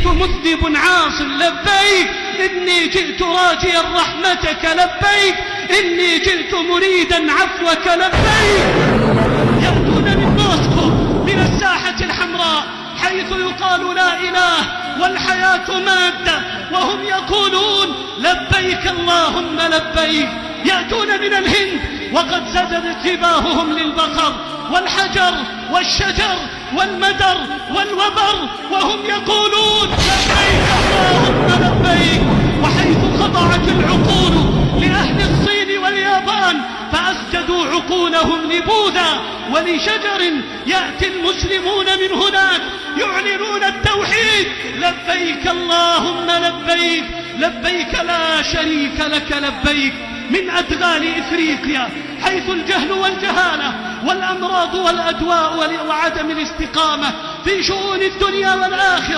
جئت مذنب عاص لبيك، إني جئت راجيا رحمتك لبيك، إني جئت مريدا عفوك لبيك. يأتون من موسكو، من الساحة الحمراء حيث يقال لا إله والحياة مادة، وهم يقولون لبيك اللهم لبيك. يأتون من الهند وقد زادت انتباههم للبقر والحجر والشجر والمدر والوبر، وهم يقولون لبيك اللهم لبيك. وحيث خضعت العقول لأهل الصين واليابان فأسجدوا عقولهم لبوذا ولشجر، يأتي المسلمون من هناك يعلنون التوحيد لبيك اللهم لبيك، لبيك لا شريك لك لبيك. من أدغال إفريقيا حيث الجهل والجهالة والأمراض والأدواء وعدم الاستقامة في شؤون الدنيا والآخرة